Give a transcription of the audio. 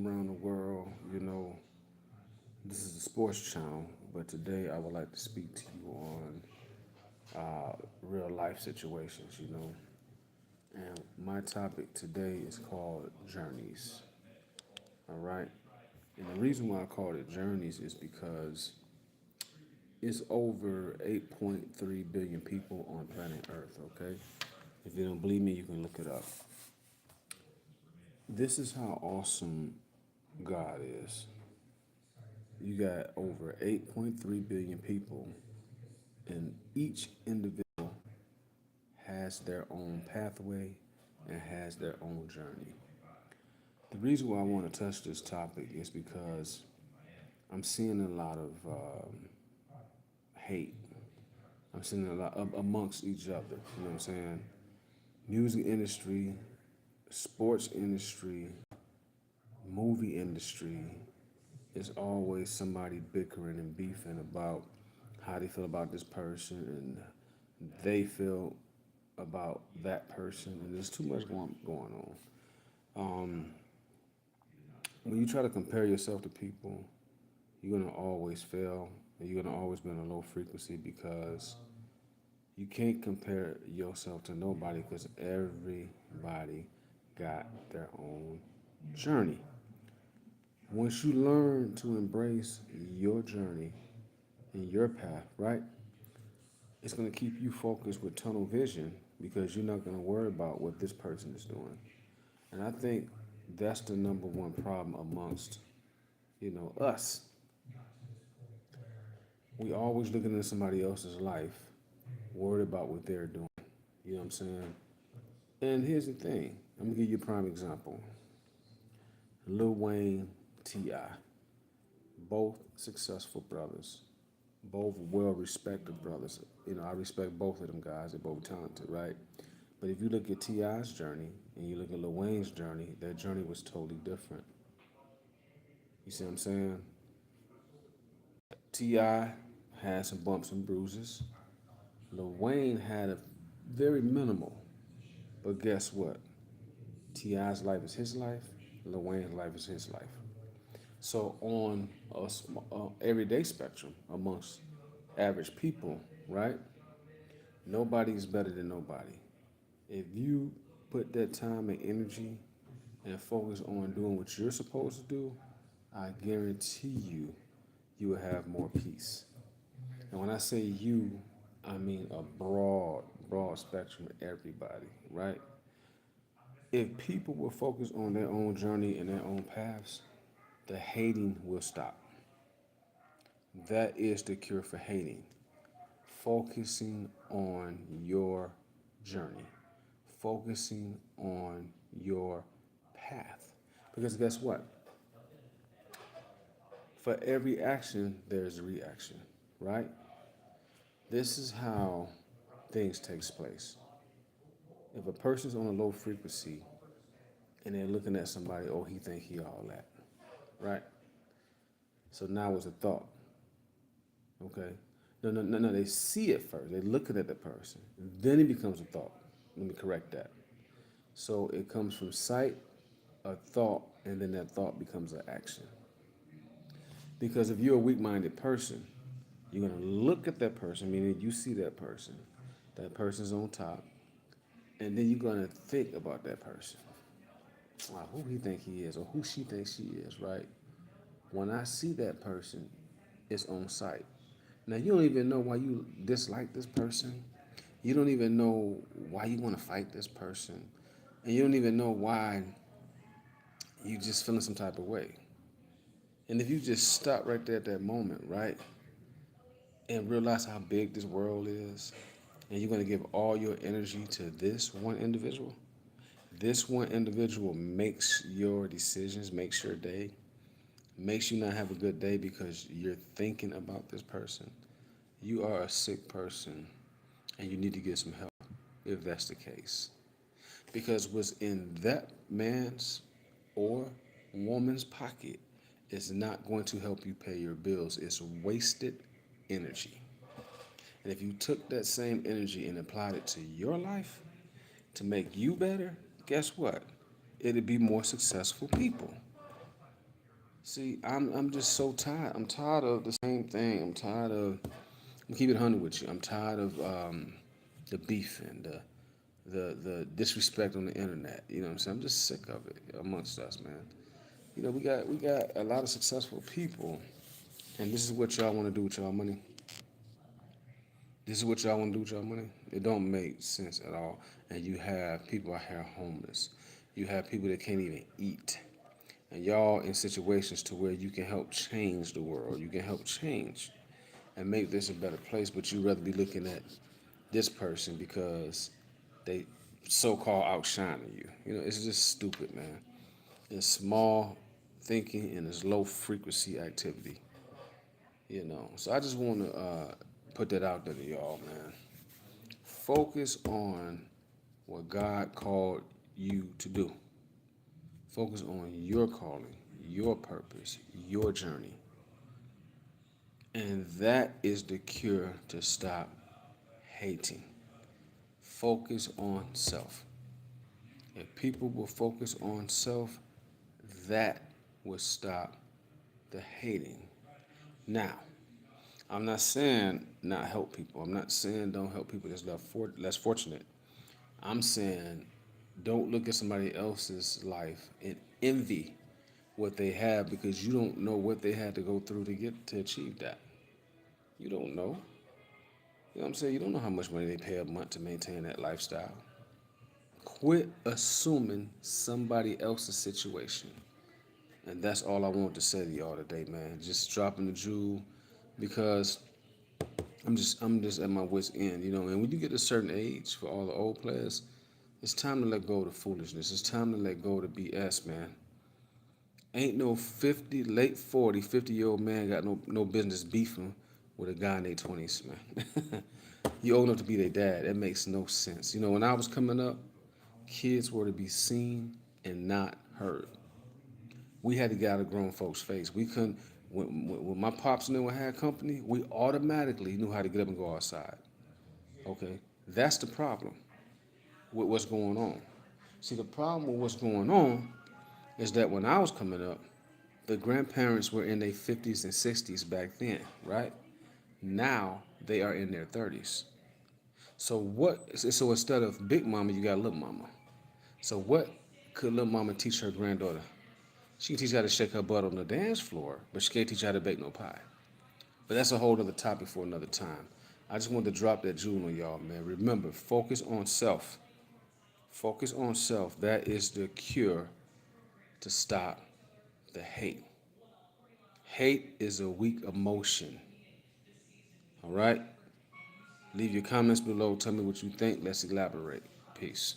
from around the world. This is a sports channel, but today I would like to speak to you on real life situations. And my topic today is called journeys. All right. And the reason why I called it journeys is because it's over 8.3 billion people on planet Earth, okay? If you don't believe me, you can look it up. This is how awesome God is. You got over 8.3 billion people, and each individual has their own pathway and has their own journey. The reason why I want to touch this topic is because I'm seeing a lot of hate. I'm seeing a lot amongst each other. You know what I'm saying? Music industry, sports industry, movie industry, is always somebody bickering and beefing about how they feel about this person and they feel about that person, and there's too much going on. When you try to compare yourself to people, you're gonna always fail, and you're gonna always be on a low frequency because you can't compare yourself to nobody because everybody got their own journey. Once you learn to embrace your journey and your path, right, it's going to keep you focused with tunnel vision because you're not going to worry about what this person is doing. And I think that's the number one problem amongst, us. We always looking into somebody else's life, worried about what they're doing. You know what I'm saying? And here's the thing. I'm going to give you a prime example. Lil Wayne, T.I., both successful brothers, both well-respected brothers. I respect both of them guys. They're both talented, right? But if you look at T.I.'s journey and you look at Lil Wayne's journey, their journey was totally different. You see what I'm saying? T.I. had some bumps and bruises. Lil Wayne had a very minimal. But guess what? T.I.'s life is his life. Lil Wayne's life is his life. So on a everyday spectrum amongst average people, right? Nobody is better than nobody. If you put that time and energy and focus on doing what you're supposed to do, I guarantee you will have more peace. And when I say you, I mean a broad spectrum of everybody, right? If people will focus on their own journey and their own paths, the hating will stop. That is the cure for hating. Focusing on your journey, focusing on your path. Because guess what? For every action, there's a reaction, right? This is how things takes place. If a person's on a low frequency and they're looking at somebody, oh, he think he all that, right? So now it's a thought, okay? No. They see it first. They looking at the person. Then it becomes a thought. Let me correct that. So it comes from sight, a thought, and then that thought becomes an action. Because if you're a weak-minded person, you're gonna look at that person, meaning you see that person's on top, and then you're gonna think about that person. Wow, who he think he is, or who she thinks she is, right? When I see that person, it's on sight. Now you don't even know why you dislike this person. You don't even know why you want to fight this person, and you don't even know why you just feeling some type of way. And if you just stop right there at that moment, right, and realize how big this world is, and you're going to give all your energy to this one individual, this one individual makes your decisions, makes your day, makes you not have a good day because you're thinking about this person. You are a sick person and you need to get some help if that's the case. Because what's in that man's or woman's pocket is not going to help you pay your bills. It's wasted energy. And if you took that same energy and applied it to your life to make you better, guess what? It'd be more successful people. See, I'm just so tired. I'm tired of the same thing. I'm tired of. I'm keep it 100 with you. I'm tired of the beefing, the disrespect on the internet. You know what I'm saying? I'm just sick of it amongst us, man. We got a lot of successful people, and this is what y'all want to do with y'all money. This is what y'all want to do with y'all money. It don't make sense at all. And you have people out here homeless. You have people that can't even eat. And y'all in situations to where you can help change the world. You can help change and make this a better place, but you rather be looking at this person because they so-called outshining you. It's just stupid, man. It's small thinking and it's low frequency activity. So I just want to put that out there to y'all, man. Focus on what God called you to do. Focus on your calling, your purpose, your journey. And that is the cure to stop hating. Focus on self. If people will focus on self, that will stop the hating. Now, I'm not saying not help people. I'm not saying don't help people that's less fortunate. I'm saying don't look at somebody else's life and envy what they have because you don't know what they had to go through to achieve that. You don't know. You know what I'm saying? You don't know how much money they pay a month to maintain that lifestyle. Quit assuming somebody else's situation. And that's all I want to say to y'all today, man. Just dropping the jewel because I'm just at my wit's end, and when you get to a certain age for all the old players, it's time to let go of the foolishness. It's time to let go of the BS, man. Ain't no 50, late 40, 50-year-old man got no business beefing with a guy in their 20s, man. You old enough to be their dad. That makes no sense. When I was coming up, kids were to be seen and not heard. We had to get out of grown folks' face. We couldn't, when my pops and them had company, we automatically knew how to get up and go outside. Okay? That's the problem with what's going on. See, the problem with what's going on is that when I was coming up, the grandparents were in their 50s and 60s back then, right? Now they are in their 30s. So instead of big mama, you got little mama. So what could little mama teach her granddaughter? She can teach her how to shake her butt on the dance floor, but she can't teach her how to bake no pie. But that's a whole other topic for another time. I just wanted to drop that jewel on y'all, man. Remember, focus on self. Focus on self. That is the cure to stop the hate. Hate is a weak emotion. All right? Leave your comments below. Tell me what you think. Let's elaborate. Peace.